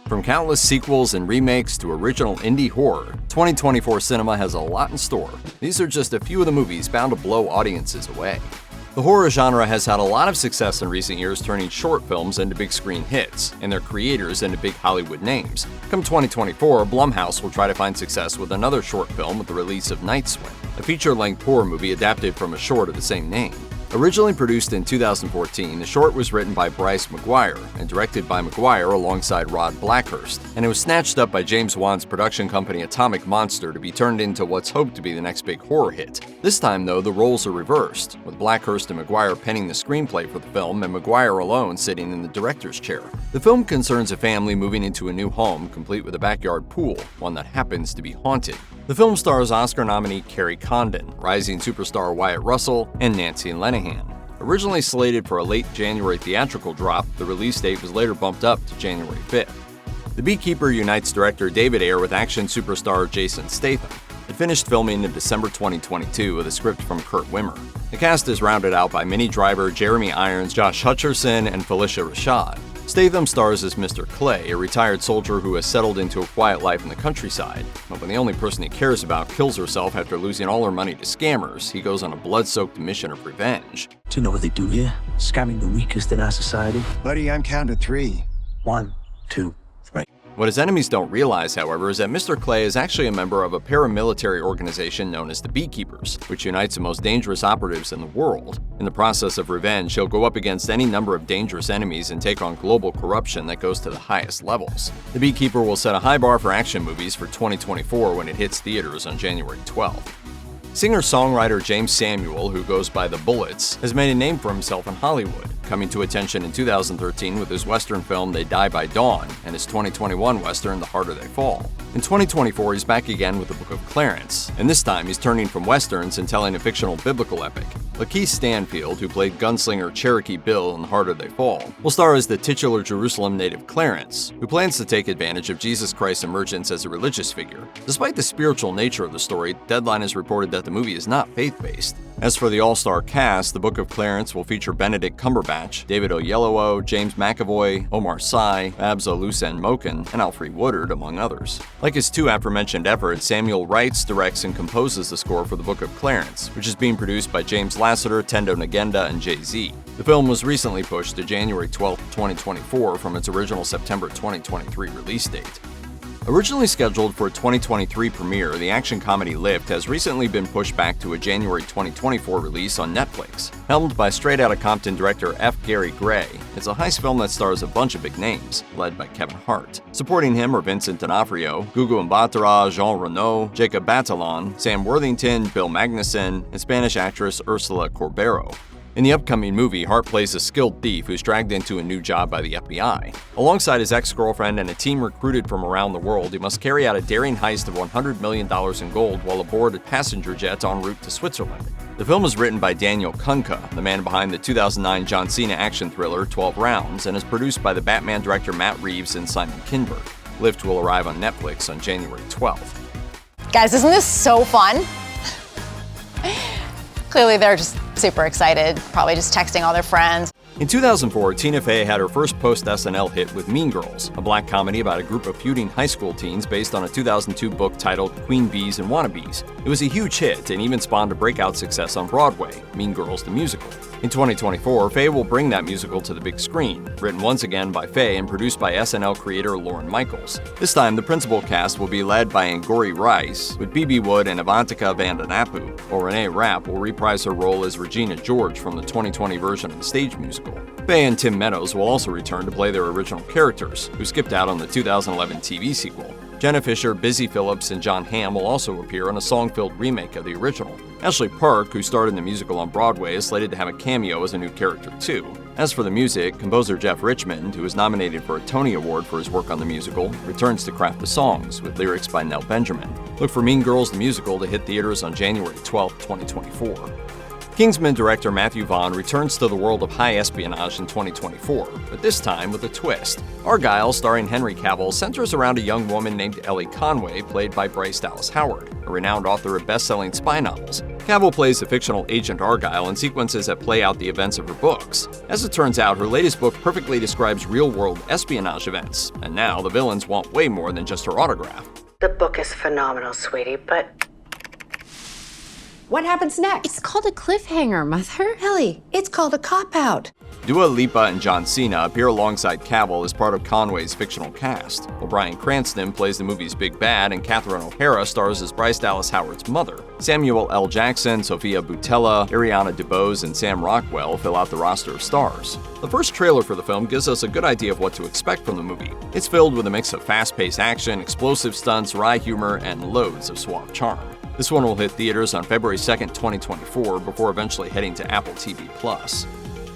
From countless sequels and remakes to original indie horror, 2024 cinema has a lot in store. These are just a few of the movies bound to blow audiences away. The horror genre has had a lot of success in recent years, turning short films into big screen hits, and their creators into big Hollywood names. Come 2024, Blumhouse will try to find success with another short film with the release of Night Swim, a feature-length horror movie adapted from a short of the same name. Originally produced in 2014, the short was written by Bryce McGuire and directed by McGuire alongside Rod Blackhurst, and it was snatched up by James Wan's production company Atomic Monster to be turned into what's hoped to be the next big horror hit. This time, though, the roles are reversed, with Blackhurst and McGuire penning the screenplay for the film and McGuire alone sitting in the director's chair. The film concerns a family moving into a new home, complete with a backyard pool, one that happens to be haunted. The film stars Oscar nominee Carrie Condon, rising superstar Wyatt Russell, and Nancy Lenehan. Originally slated for a late January theatrical drop, the release date was later bumped up to January 5th. The Beekeeper unites director David Ayer with action superstar Jason Statham. It finished filming in December 2022 with a script from Kurt Wimmer. The cast is rounded out by Minnie Driver, Jeremy Irons, Josh Hutcherson, and Felicia Rashad. Statham stars as Mr. Clay, a retired soldier who has settled into a quiet life in the countryside. But when the only person he cares about kills herself after losing all her money to scammers, he goes on a blood-soaked mission of revenge. Do you know what they do here? Scamming the weakest in our society. Buddy, I'm counting to 3. 1, 2, 3. What his enemies don't realize, however, is that Mr. Clay is actually a member of a paramilitary organization known as the Beekeepers, which unites the most dangerous operatives in the world. In the process of revenge, he'll go up against any number of dangerous enemies and take on global corruption that goes to the highest levels. The Beekeeper will set a high bar for action movies for 2024 when it hits theaters on January 12th. Singer-songwriter James Samuel, who goes by The Bullets, has made a name for himself in Hollywood, coming to attention in 2013 with his Western film They Die by Dawn and his 2021 Western The Harder They Fall. In 2024, he's back again with the Book of Clarence, and this time he's turning from Westerns and telling a fictional biblical epic. Lakeith Stanfield, who played gunslinger Cherokee Bill in The Harder They Fall, will star as the titular Jerusalem native Clarence, who plans to take advantage of Jesus Christ's emergence as a religious figure. Despite the spiritual nature of the story, Deadline has reported that the movie is not faith-based. As for the all-star cast, the Book of Clarence will feature Benedict Cumberbatch, David Oyelowo, James McAvoy, Omar Sy, Babs Olusegun-Mokin, and Alfre Woodard, among others. Like his two aforementioned efforts, Samuel writes, directs, and composes the score for the Book of Clarence, which is being produced by James Lasseter, Tendo Ngenda, and Jay-Z. The film was recently pushed to January 12, 2024 from its original September 2023 release date. Originally scheduled for a 2023 premiere, the action comedy Lift has recently been pushed back to a January 2024 release on Netflix. Helmed by Straight Outta Compton director F. Gary Gray, it's a heist film that stars a bunch of big names, led by Kevin Hart. Supporting him are Vincent D'Onofrio, Gugu Mbatha, Jean Reno, Jacob Batalon, Sam Worthington, Bill Magnuson, and Spanish actress Ursula Corbero. In the upcoming movie, Hart plays a skilled thief who's dragged into a new job by the FBI. Alongside his ex-girlfriend and a team recruited from around the world, he must carry out a daring heist of $100 million in gold while aboard a passenger jet en route to Switzerland. The film is written by Daniel Kunka, the man behind the 2009 John Cena action thriller 12 Rounds, and is produced by the Batman director Matt Reeves and Simon Kinberg. Lift will arrive on Netflix on January 12th. Guys, isn't this so fun? Clearly they're just super excited, probably just texting all their friends. In 2004, Tina Fey had her first post-SNL hit with Mean Girls, a black comedy about a group of feuding high school teens based on a 2002 book titled Queen Bees and Wannabes. It was a huge hit and even spawned a breakout success on Broadway, Mean Girls the Musical. In 2024, Fey will bring that musical to the big screen, written once again by Fey and produced by SNL creator Lorne Michaels. This time, the principal cast will be led by Angourie Rice, with B.B. Wood and Avantika Vandanapu, while Renee Rapp will reprise her role as Regina George from the 2020 version of the stage musical. Fey and Tim Meadows will also return to play their original characters, who skipped out on the 2011 TV sequel. Jenna Fisher, Busy Phillips, and John Hamm will also appear on a song-filled remake of the original. Ashley Park, who starred in the musical on Broadway, is slated to have a cameo as a new character too. As for the music, composer Jeff Richmond, who was nominated for a Tony Award for his work on the musical, returns to craft the songs, with lyrics by Nell Benjamin. Look for Mean Girls the Musical to hit theaters on January 12, 2024. Kingsman director Matthew Vaughn returns to the world of high espionage in 2024, but this time with a twist. Argylle, starring Henry Cavill, centers around a young woman named Ellie Conway, played by Bryce Dallas Howard, a renowned author of best-selling spy novels. Cavill plays the fictional agent Argylle in sequences that play out the events of her books. As it turns out, her latest book perfectly describes real-world espionage events, and now the villains want way more than just her autograph. The book is phenomenal, sweetie, but What happens next? It's called a cliffhanger, Mother. Ellie, it's called a cop-out. Dua Lipa and John Cena appear alongside Cavill as part of Conway's fictional cast, while Bryan Cranston plays the movie's big bad and Catherine O'Hara stars as Bryce Dallas Howard's mother. Samuel L. Jackson, Sophia Boutella, Ariana DeBose, and Sam Rockwell fill out the roster of stars. The first trailer for the film gives us a good idea of what to expect from the movie. It's filled with a mix of fast-paced action, explosive stunts, wry humor, and loads of suave charm. This one will hit theaters on February 2nd, 2024, before eventually heading to Apple TV+.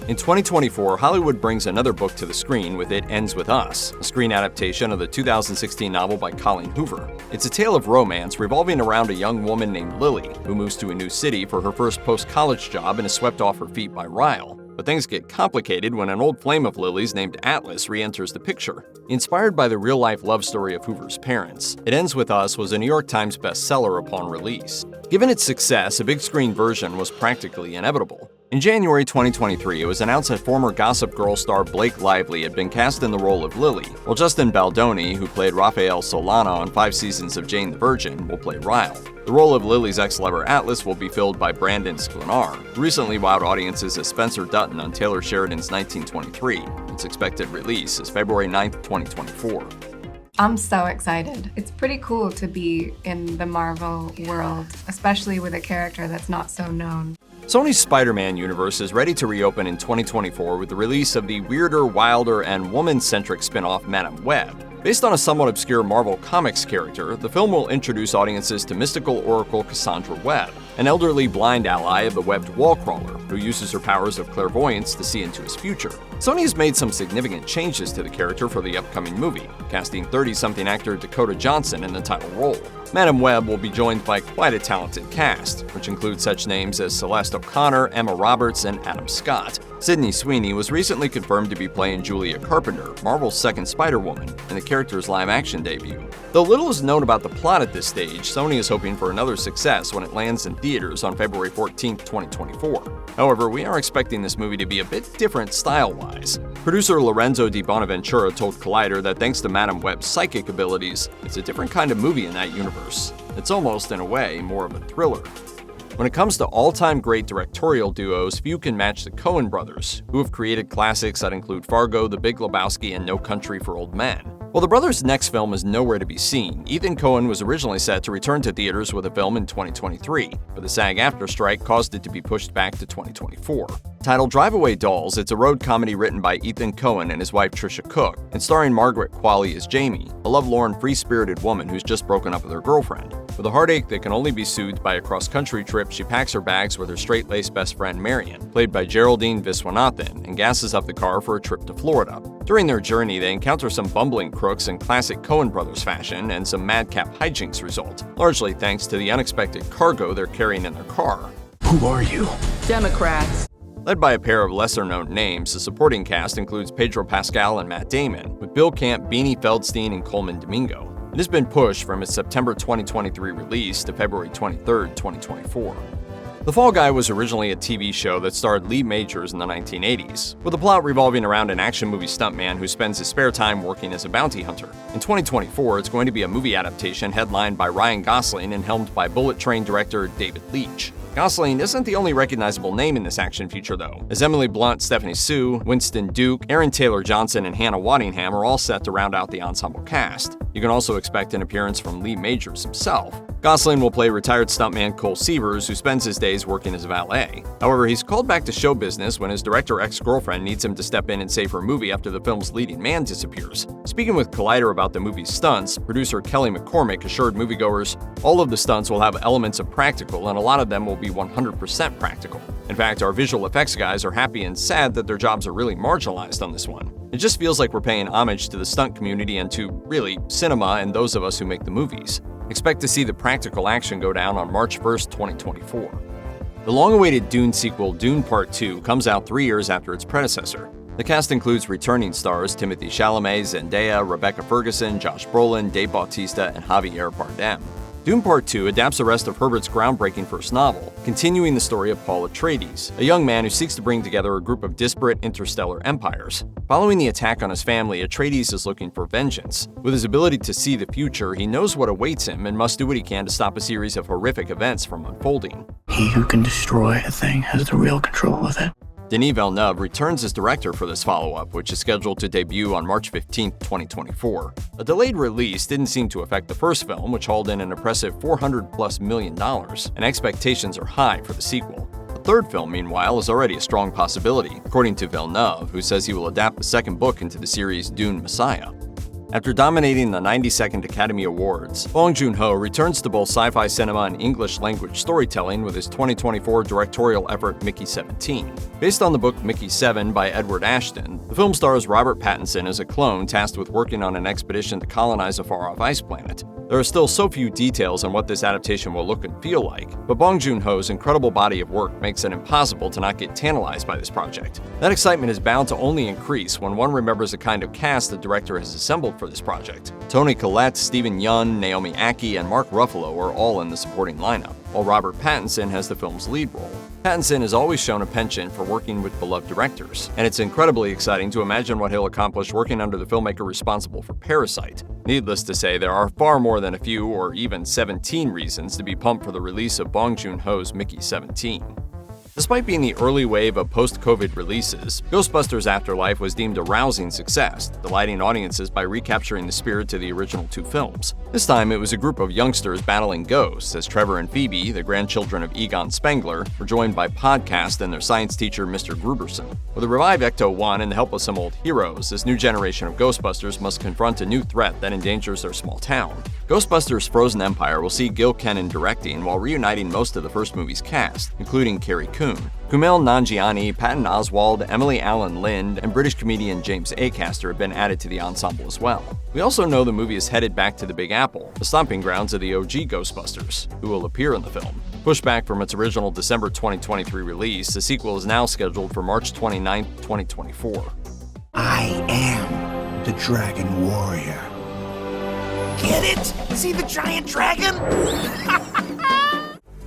In 2024, Hollywood brings another book to the screen with It Ends With Us, a screen adaptation of the 2016 novel by Colleen Hoover. It's a tale of romance revolving around a young woman named Lily, who moves to a new city for her first post-college job and is swept off her feet by Ryle. But things get complicated when an old flame of Lily's named Atlas re-enters the picture. Inspired by the real-life love story of Hoover's parents, It Ends With Us was a New York Times bestseller upon release. Given its success, a big-screen version was practically inevitable. In January 2023, it was announced that former Gossip Girl star Blake Lively had been cast in the role of Lily, while Justin Baldoni, who played Rafael Solana on 5 seasons of Jane the Virgin, will play Ryle. The role of Lily's ex-lover Atlas will be filled by Brandon Sklenar, who recently wowed audiences as Spencer Dutton on Taylor Sheridan's 1923. Its expected release is February 9th, 2024. I'm so excited. It's pretty cool to be in the Marvel world, especially with a character that's not so known. Sony's Spider-Man universe is ready to reopen in 2024 with the release of the weirder, wilder, and woman-centric spin-off Madame Web. Based on a somewhat obscure Marvel Comics character, the film will introduce audiences to mystical oracle Cassandra Webb, an elderly blind ally of the webbed wallcrawler, who uses her powers of clairvoyance to see into his future. Sony has made some significant changes to the character for the upcoming movie, casting 30-something actor Dakota Johnson in the title role. Madame Web will be joined by quite a talented cast, which includes such names as Celeste O'Connor, Emma Roberts, and Adam Scott. Sydney Sweeney was recently confirmed to be playing Julia Carpenter, Marvel's second Spider-Woman, in the character's live-action debut. Though little is known about the plot at this stage, Sony is hoping for another success when it lands in theaters on February 14, 2024. However, we are expecting this movie to be a bit different style-wise. Producer Lorenzo Di Bonaventura told Collider that thanks to Madame Web's psychic abilities, it's a different kind of movie in that universe. It's almost, in a way, more of a thriller. When it comes to all-time great directorial duos, few can match the Coen brothers, who have created classics that include Fargo, The Big Lebowski, and No Country for Old Men. While the brothers' next film is nowhere to be seen, Ethan Coen was originally set to return to theaters with a film in 2023, but the SAG-AFTRA strike caused it to be pushed back to 2024. Titled Drive Away Dolls, it's a road comedy written by Ethan Coen and his wife Trisha Cook, and starring Margaret Qualley as Jamie, a lovelorn, free-spirited woman who's just broken up with her girlfriend. With a heartache that can only be soothed by a cross-country trip, she packs her bags with her straight-laced best friend Marion, played by Geraldine Viswanathan, and gasses up the car for a trip to Florida. During their journey, they encounter some bumbling crooks in classic Coen brothers fashion, and some madcap hijinks result, largely thanks to the unexpected cargo they're carrying in their car. Who are you? Democrats. Led by a pair of lesser-known names, the supporting cast includes Pedro Pascal and Matt Damon, with Bill Camp, Beanie Feldstein, and Coleman Domingo. It has been pushed from its September 2023 release to February 23, 2024. The Fall Guy was originally a TV show that starred Lee Majors in the 1980s, with a plot revolving around an action movie stuntman who spends his spare time working as a bounty hunter. In 2024, it's going to be a movie adaptation headlined by Ryan Gosling and helmed by Bullet Train director David Leitch. Gosling isn't the only recognizable name in this action feature, though, as Emily Blunt, Stephanie Sue, Winston Duke, Aaron Taylor Johnson, and Hannah Waddingham are all set to round out the ensemble cast. You can also expect an appearance from Lee Majors himself. Gosling will play retired stuntman Cole Seavers, who spends his days working as a valet. However, he's called back to show business when his director ex-girlfriend needs him to step in and save her movie after the film's leading man disappears. Speaking with Collider about the movie's stunts, producer Kelly McCormick assured moviegoers all of the stunts will have elements of practical, and a lot of them will be 100% practical. In fact, our visual effects guys are happy and sad that their jobs are really marginalized on this one. It just feels like we're paying homage to the stunt community and to, really, cinema and those of us who make the movies. Expect to see the practical action go down on March 1st, 2024. The long-awaited Dune sequel, Dune Part 2, comes out 3 years after its predecessor. The cast includes returning stars Timothée Chalamet, Zendaya, Rebecca Ferguson, Josh Brolin, Dave Bautista, and Javier Bardem. Dune Part 2 adapts the rest of Herbert's groundbreaking first novel, continuing the story of Paul Atreides, a young man who seeks to bring together a group of disparate interstellar empires. Following the attack on his family, Atreides is looking for vengeance. With his ability to see the future, he knows what awaits him and must do what he can to stop a series of horrific events from unfolding. He who can destroy a thing has the real control of it. Denis Villeneuve returns as director for this follow-up, which is scheduled to debut on March 15, 2024. A delayed release didn't seem to affect the first film, which hauled in an impressive $400+ million, and expectations are high for the sequel. The third film, meanwhile, is already a strong possibility, according to Villeneuve, who says he will adapt the second book into the series Dune Messiah. After dominating the 92nd Academy Awards, Bong Joon-ho returns to both sci-fi cinema and English-language storytelling with his 2024 directorial effort Mickey 17. Based on the book Mickey 7 by Edward Ashton, the film stars Robert Pattinson as a clone tasked with working on an expedition to colonize a far-off ice planet. There are still so few details on what this adaptation will look and feel like, but Bong Joon-ho's incredible body of work makes it impossible to not get tantalized by this project. That excitement is bound to only increase when one remembers the kind of cast the director has assembled for this project. Toni Collette, Stephen Yeun, Naomi Ackie, and Mark Ruffalo are all in the supporting lineup, while Robert Pattinson has the film's lead role. Pattinson has always shown a penchant for working with beloved directors, and it's incredibly exciting to imagine what he'll accomplish working under the filmmaker responsible for Parasite. Needless to say, there are far more than a few or even 17 reasons to be pumped for the release of Bong Joon-ho's Mickey 17. Despite being the early wave of post-COVID releases, Ghostbusters Afterlife was deemed a rousing success, delighting audiences by recapturing the spirit to the original two films. This time, it was a group of youngsters battling ghosts, as Trevor and Phoebe, the grandchildren of Egon Spengler, were joined by Podcast and their science teacher, Mr. Gruberson. With a revived Ecto-1 and the help of some old heroes, this new generation of Ghostbusters must confront a new threat that endangers their small town. Ghostbusters Frozen Empire will see Gil Kenan directing while reuniting most of the first movie's cast, including Carrie Coon. Kumail Nanjiani, Patton Oswalt, Emily Allen Lind, and British comedian James Acaster have been added to the ensemble as well. We also know the movie is headed back to the Big Apple, the stomping grounds of the OG Ghostbusters, who will appear in the film. Pushed back from its original December 2023 release, the sequel is now scheduled for March 29, 2024. I am the Dragon Warrior. Get it? See the giant dragon?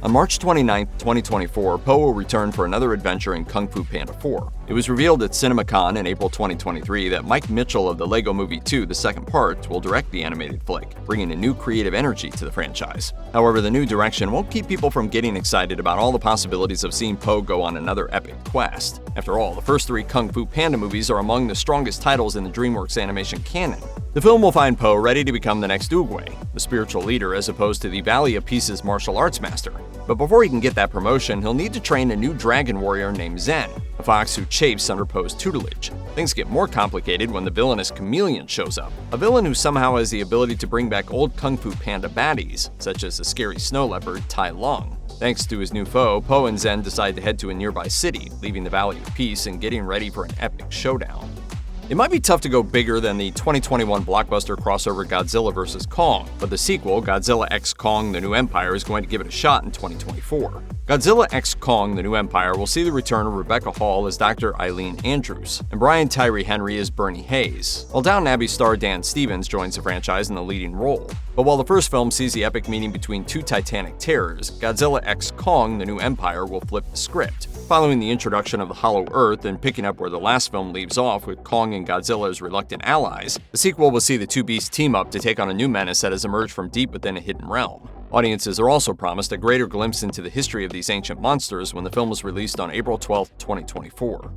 On March 29, 2024, Poe will return for another adventure in Kung Fu Panda 4. It was revealed at CinemaCon in April 2023 that Mike Mitchell of the Lego Movie 2, the second part, will direct the animated flick, bringing a new creative energy to the franchise. However, the new direction won't keep people from getting excited about all the possibilities of seeing Poe go on another epic quest. After all, the first 3 Kung Fu Panda movies are among the strongest titles in the DreamWorks animation canon. The film will find Poe ready to become the next Oogway, the spiritual leader as opposed to the Valley of Peace's martial arts master. But before he can get that promotion, he'll need to train a new dragon warrior named Zen, a fox who chafes under Poe's tutelage. Things get more complicated when the villainous Chameleon shows up, a villain who somehow has the ability to bring back old Kung Fu Panda baddies, such as the scary snow leopard Tai Lung. Thanks to his new foe, Poe and Zen decide to head to a nearby city, leaving the Valley of Peace and getting ready for an epic showdown. It might be tough to go bigger than the 2021 blockbuster crossover Godzilla vs. Kong, but the sequel, Godzilla x Kong: The New Empire, is going to give it a shot in 2024. Godzilla x Kong: The New Empire will see the return of Rebecca Hall as Dr. Eileen Andrews, and Brian Tyree Henry as Bernie Hayes, while Downton Abbey star Dan Stevens joins the franchise in the leading role. But while the first film sees the epic meeting between two titanic terrors, Godzilla x Kong: The New Empire will flip the script. Following the introduction of the Hollow Earth and picking up where the last film leaves off with Kong and Godzilla as reluctant allies, the sequel will see the two beasts team up to take on a new menace that has emerged from deep within a hidden realm. Audiences are also promised a greater glimpse into the history of these ancient monsters when the film is released on April 12, 2024.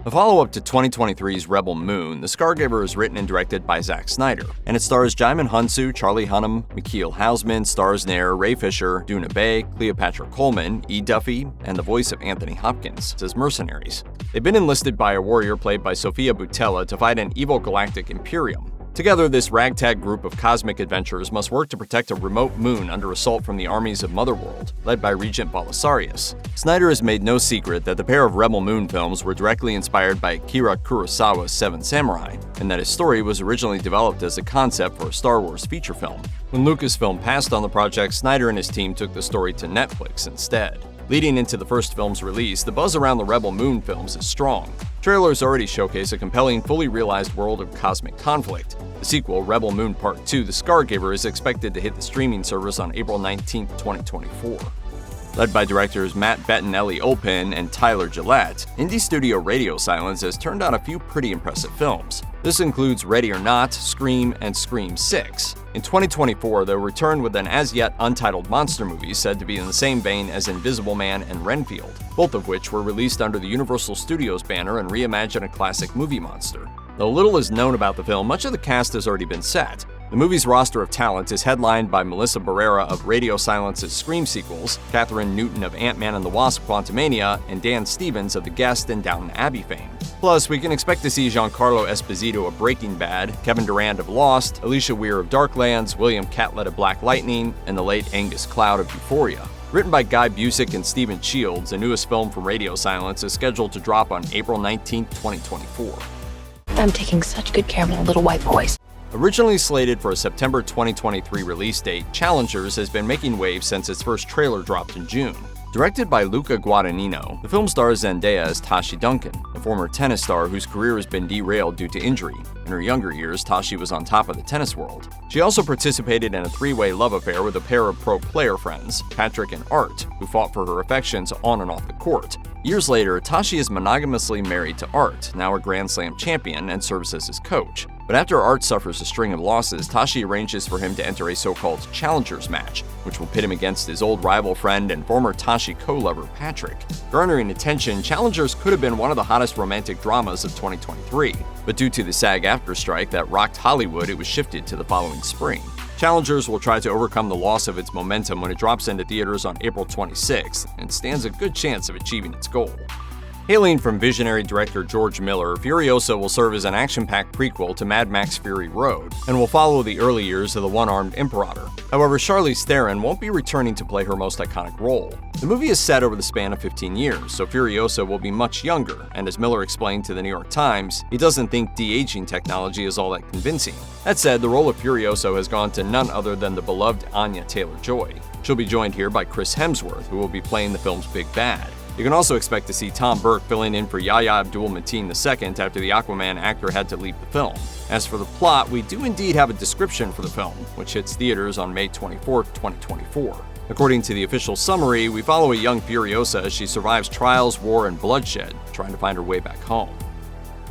The follow-up to 2023's Rebel Moon, The Scargiver is written and directed by Zack Snyder, and it stars Jaimin Hunsu, Charlie Hunnam, Mikhail Hausman, Stars Nair, Ray Fisher, Duna Bay, Cleopatra Coleman, E. Duffy, and the voice of Anthony Hopkins as mercenaries. They've been enlisted by a warrior played by Sofia Boutella to fight an evil galactic Imperium. Together, this ragtag group of cosmic adventurers must work to protect a remote moon under assault from the armies of Motherworld, led by Regent Belisarius. Snyder has made no secret that the pair of Rebel Moon films were directly inspired by Akira Kurosawa's Seven Samurai, and that his story was originally developed as a concept for a Star Wars feature film. When Lucasfilm passed on the project, Snyder and his team took the story to Netflix instead. Leading into the first film's release, the buzz around the Rebel Moon films is strong. Trailers already showcase a compelling, fully realized world of cosmic conflict. The sequel, Rebel Moon Part 2, The Scargiver, is expected to hit the streaming service on April 19, 2024. Led by directors Matt Bettinelli Olpin and Tyler Gillette, indie studio Radio Silence has turned out a few pretty impressive films. This includes Ready or Not, Scream, and Scream 6. In 2024, they'll return with an as-yet untitled monster movie said to be in the same vein as Invisible Man and Renfield, both of which were released under the Universal Studios banner and reimagine a classic movie monster. Though little is known about the film, much of the cast has already been set. The movie's roster of talent is headlined by Melissa Barrera of Radio Silence's Scream sequels, Catherine Newton of Ant-Man and the Wasp: Quantumania, and Dan Stevens of The Guest and Downton Abbey fame. Plus, we can expect to see Giancarlo Esposito of Breaking Bad, Kevin Durand of Lost, Alicia Weir of Darklands, William Catlett of Black Lightning, and the late Angus Cloud of Euphoria. Written by Guy Busick and Stephen Shields, the newest film from Radio Silence is scheduled to drop on April 19, 2024. I'm taking such good care of my little white boys. Originally slated for a September 2023 release date, Challengers has been making waves since its first trailer dropped in June. Directed by Luca Guadagnino, the film stars Zendaya as Tashi Duncan, a former tennis star whose career has been derailed due to injury. In her younger years, Tashi was on top of the tennis world. She also participated in a three-way love affair with a pair of pro player friends, Patrick and Art, who fought for her affections on and off the court. Years later, Tashi is monogamously married to Art, now a Grand Slam champion, and serves as his coach. But after Art suffers a string of losses, Tashi arranges for him to enter a so-called Challengers match, which will pit him against his old rival friend and former Tashi co-lover Patrick. Garnering attention, Challengers could have been one of the hottest romantic dramas of 2023, but due to the SAG-AFTRA strike that rocked Hollywood, it was shifted to the following spring. Challengers will try to overcome the loss of its momentum when it drops into theaters on April 26th and stands a good chance of achieving its goal. Hailing from visionary director George Miller, Furiosa will serve as an action-packed prequel to Mad Max Fury Road and will follow the early years of the one-armed Imperator. However, Charlize Theron won't be returning to play her most iconic role. The movie is set over the span of 15 years, so Furiosa will be much younger, and as Miller explained to the New York Times, he doesn't think de-aging technology is all that convincing. That said, the role of Furiosa has gone to none other than the beloved Anya Taylor-Joy. She'll be joined here by Chris Hemsworth, who will be playing the film's big bad. You can also expect to see Tom Burke filling in for Yahya Abdul-Mateen II after the Aquaman actor had to leave the film. As for the plot, we do indeed have a description for the film, which hits theaters on May 24, 2024. According to the official summary, we follow a young Furiosa as she survives trials, war, and bloodshed, trying to find her way back home.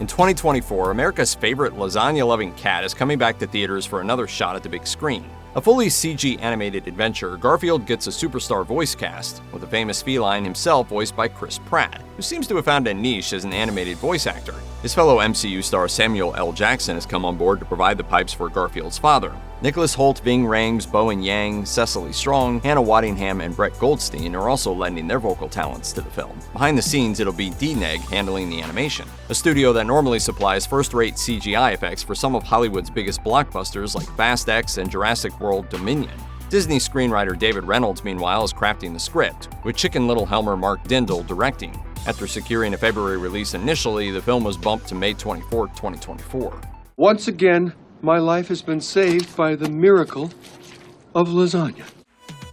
In 2024, America's favorite lasagna-loving cat is coming back to theaters for another shot at the big screen. A fully CG animated adventure, Garfield gets a superstar voice cast, with the famous feline himself voiced by Chris Pratt, who seems to have found a niche as an animated voice actor. His fellow MCU star Samuel L. Jackson has come on board to provide the pipes for Garfield's father. Nicholas Hoult, Ving Rhames, Bowen Yang, Cecily Strong, Hannah Waddingham, and Brett Goldstein are also lending their vocal talents to the film. Behind the scenes, it'll be DNEG handling the animation, a studio that normally supplies first-rate CGI effects for some of Hollywood's biggest blockbusters like Fast X and Jurassic World Dominion. Disney screenwriter David Reynolds, meanwhile, is crafting the script, with Chicken Little Helmer Mark Dindal directing. After securing a February release initially, the film was bumped to May 24, 2024. Once again, my life has been saved by the miracle of lasagna.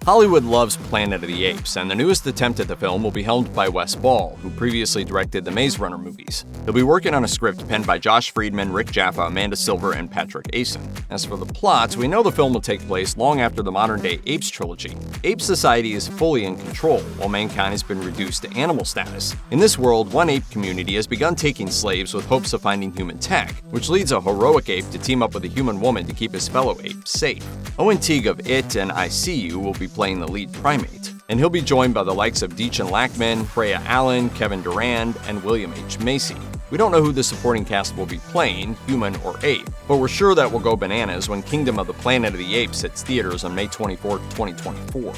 Hollywood loves Planet of the Apes, and the newest attempt at the film will be helmed by Wes Ball, who previously directed the Maze Runner movies. He'll be working on a script penned by Josh Friedman, Rick Jaffa, Amanda Silver, and Patrick Asen. As for the plot, we know the film will take place long after the modern-day Apes trilogy. Ape society is fully in control, while mankind has been reduced to animal status. In this world, one ape community has begun taking slaves with hopes of finding human tech, which leads a heroic ape to team up with a human woman to keep his fellow apes safe. Owen Teague of It and I See You will be playing the lead primate, and he'll be joined by the likes of Deacon Lackman, Freya Allen, Kevin Durand, and William H. Macy. We don't know who the supporting cast will be playing, human or ape, but we're sure that we'll go bananas when Kingdom of the Planet of the Apes hits theaters on May 24, 2024.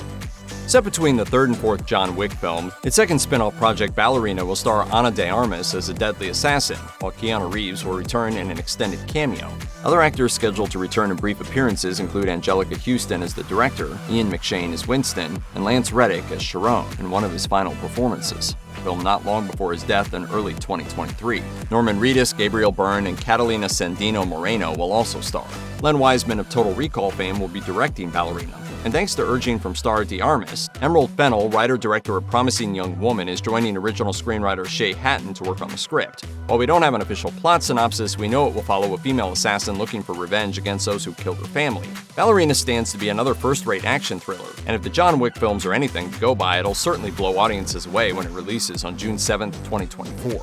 Set between the third and fourth John Wick film, its second spin-off project Ballerina will star Ana de Armas as a deadly assassin, while Keanu Reeves will return in an extended cameo. Other actors scheduled to return in brief appearances include Angelica Houston as the director, Ian McShane as Winston, and Lance Reddick as Sharon in one of his final performances, filmed not long before his death in early 2023. Norman Reedus, Gabriel Byrne, and Catalina Sandino Moreno will also star. Len Wiseman of Total Recall fame will be directing Ballerina. and thanks to urging from star Dee Armas, Emerald Fennell, writer-director of Promising Young Woman, is joining original screenwriter Shay Hatton to work on the script. While we don't have an official plot synopsis, we know it will follow a female assassin looking for revenge against those who killed her family. Ballerina stands to be another first-rate action thriller, and if the John Wick films are anything to go by, it'll certainly blow audiences away when it releases on June 7, 2024.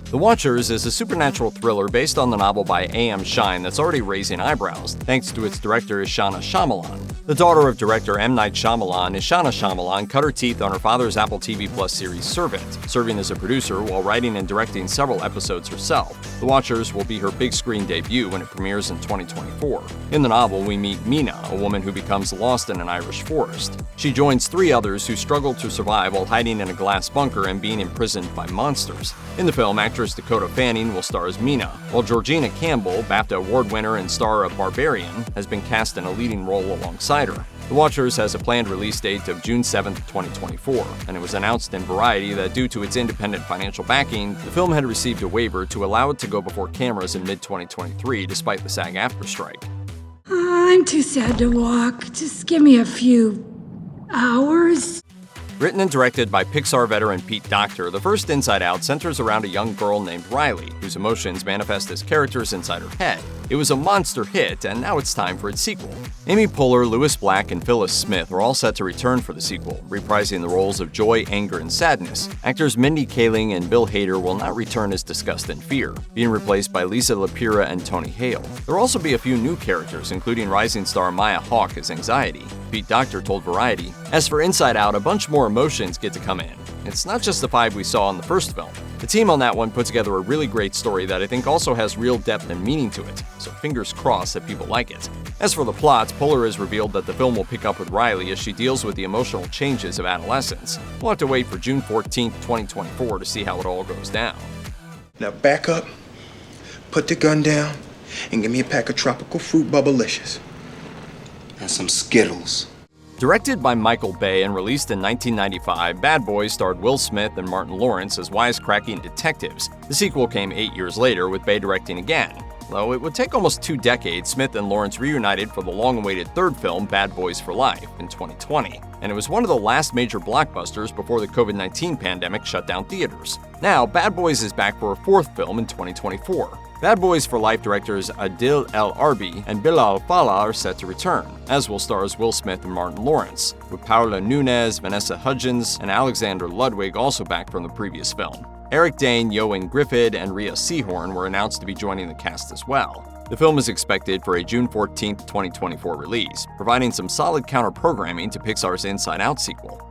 The Watchers is a supernatural thriller based on the novel by A.M. Shine that's already raising eyebrows, thanks to its director Ishana Shyamalan. The daughter of director M. Night Shyamalan, Ishana Shyamalan cut her teeth on her father's Apple TV Plus series Servant, serving as a producer while writing and directing several episodes herself. The Watchers will be her big screen debut when it premieres in 2024. In the novel, we meet Mina, a woman who becomes lost in an Irish forest. She joins 3 others who struggle to survive while hiding in a glass bunker and being imprisoned by monsters. In the film, actress Dakota Fanning will star as Mina, while Georgina Campbell, BAFTA Award winner and star of Barbarian, has been cast in a leading role alongside her. The Watchers has a planned release date of June 7, 2024, and it was announced in Variety that due to its independent financial backing, the film had received a waiver to allow it to go before cameras in mid-2023 despite the SAG-AFTRA strike. I'm too sad to walk. Just give me a few hours. Written and directed by Pixar veteran Pete Docter, the first Inside Out centers around a young girl named Riley, whose emotions manifest as characters inside her head. It was a monster hit, and now it's time for its sequel. Amy Poehler, Lewis Black, and Phyllis Smith are all set to return for the sequel, reprising the roles of joy, anger, and sadness. Actors Mindy Kaling and Bill Hader will not return as Disgust and Fear, being replaced by Lisa Lapira and Tony Hale. There will also be a few new characters, including rising star Maya Hawke as Anxiety. Pete Docter told Variety, "As for Inside Out, a bunch more emotions get to come in. It's not just the 5 we saw in the first film. The team on that one put together a really great story that I think also has real depth and meaning to it, so fingers crossed that people like it." As for the plot, Poehler has revealed that the film will pick up with Riley as she deals with the emotional changes of adolescence. We'll have to wait for June 14, 2024 to see how it all goes down. Now back up, put the gun down, and give me a pack of tropical fruit Bubblicious. And some Skittles. Directed by Michael Bay and released in 1995, Bad Boys starred Will Smith and Martin Lawrence as wisecracking detectives. The sequel came 8 years later, with Bay directing again. Though it would take almost 2 decades, Smith and Lawrence reunited for the long-awaited third film, Bad Boys for Life, in 2020. And it was one of the last major blockbusters before the COVID-19 pandemic shut down theaters. Now, Bad Boys is back for a 4th film in 2024. Bad Boys for Life directors Adil El Arbi and Bilal Fallah are set to return, as will stars Will Smith and Martin Lawrence, with Paula Nunez, Vanessa Hudgens, and Alexander Ludwig also back from the previous film. Eric Dane, Ioan Gruffudd, and Rhea Seehorn were announced to be joining the cast as well. The film is expected for a June 14, 2024 release, providing some solid counter-programming to Pixar's Inside Out sequel.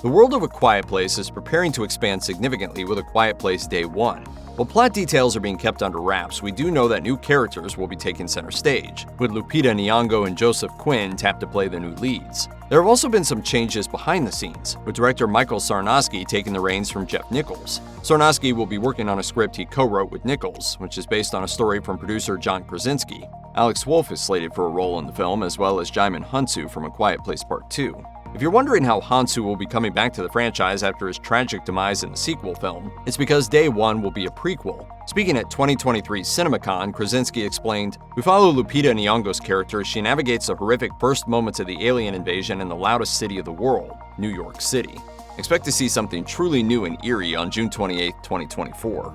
The world of A Quiet Place is preparing to expand significantly with A Quiet Place Day 1. While plot details are being kept under wraps, we do know that new characters will be taking center stage, with Lupita Nyong'o and Joseph Quinn tapped to play the new leads. There have also been some changes behind the scenes, with director Michael Sarnowski taking the reins from Jeff Nichols. Sarnowski will be working on a script he co-wrote with Nichols, which is based on a story from producer John Krasinski. Alex Wolff is slated for a role in the film, as well as Jaimin Hunsu from A Quiet Place Part 2. If you're wondering how Hansu will be coming back to the franchise after his tragic demise in the sequel film, it's because Day 1 will be a prequel. Speaking at 2023 CinemaCon, Krasinski explained, "We follow Lupita Nyong'o's character as she navigates the horrific first moments of the alien invasion in the loudest city of the world, New York City." Expect to see something truly new and eerie on June 28, 2024.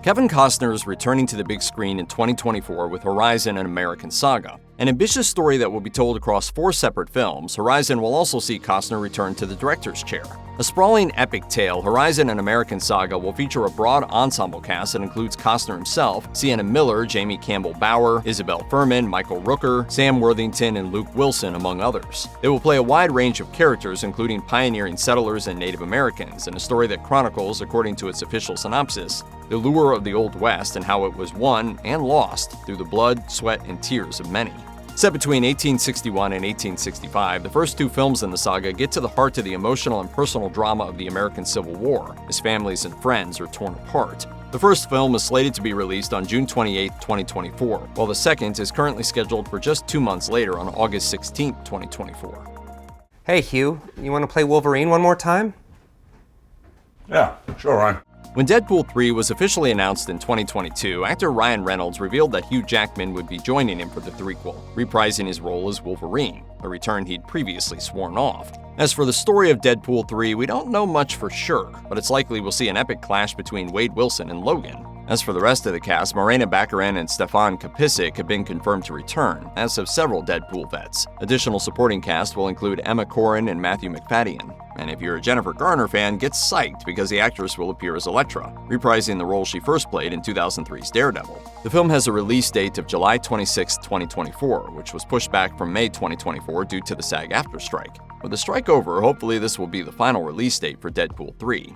Kevin Costner is returning to the big screen in 2024 with Horizon: An American Saga. An ambitious story that will be told across 4 separate films, Horizon will also see Costner return to the director's chair. A sprawling epic tale, Horizon: An American Saga will feature a broad ensemble cast that includes Costner himself, Sienna Miller, Jamie Campbell Bower, Isabel Furman, Michael Rooker, Sam Worthington, and Luke Wilson, among others. They will play a wide range of characters, including pioneering settlers and Native Americans, in a story that chronicles, according to its official synopsis, the lure of the Old West and how it was won and lost through the blood, sweat, and tears of many. Set between 1861 and 1865, the first 2 films in the saga get to the heart of the emotional and personal drama of the American Civil War, as families and friends are torn apart. The first film is slated to be released on June 28, 2024, while the second is currently scheduled for just 2 months later on August 16, 2024. Hey Hugh, you want to play Wolverine one more time? Yeah, sure, Ryan. When Deadpool 3 was officially announced in 2022, actor Ryan Reynolds revealed that Hugh Jackman would be joining him for the threequel, reprising his role as Wolverine, a return he'd previously sworn off. As for the story of Deadpool 3, we don't know much for sure, but it's likely we'll see an epic clash between Wade Wilson and Logan. As for the rest of the cast, Morena Baccarin and Stefan Kapicic have been confirmed to return, as have several Deadpool vets. Additional supporting cast will include Emma Corrin and Matthew McFadden. And if you're a Jennifer Garner fan, get psyched because the actress will appear as Elektra, reprising the role she first played in 2003's Daredevil. The film has a release date of July 26, 2024, which was pushed back from May 2024 due to the SAG-AFTRA strike. With the strike over, hopefully this will be the final release date for Deadpool 3.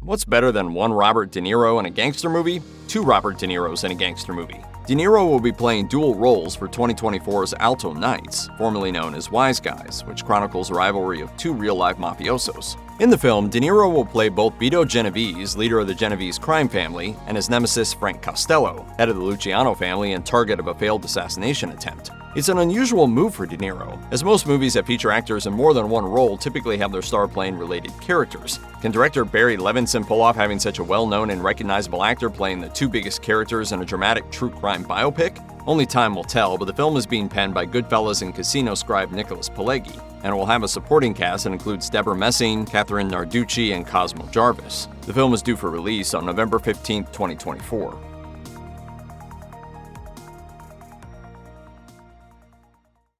What's better than one Robert De Niro in a gangster movie? Two Robert De Niros in a gangster movie. De Niro will be playing dual roles for 2024's Alto Knights, formerly known as Wise Guys, which chronicles a rivalry of two real-life mafiosos. In the film, De Niro will play both Vito Genovese, leader of the Genovese crime family, and his nemesis Frank Costello, head of the Luciano family and target of a failed assassination attempt. It's an unusual move for De Niro, as most movies that feature actors in more than one role typically have their star playing related characters. Can director Barry Levinson pull off having such a well-known and recognizable actor playing the two biggest characters in a dramatic true crime biopic? Only time will tell, but the film is being penned by Goodfellas and Casino scribe Nicholas Pileggi, and it will have a supporting cast that includes Deborah Messing, Catherine Narducci, and Cosmo Jarvis. The film is due for release on November 15, 2024.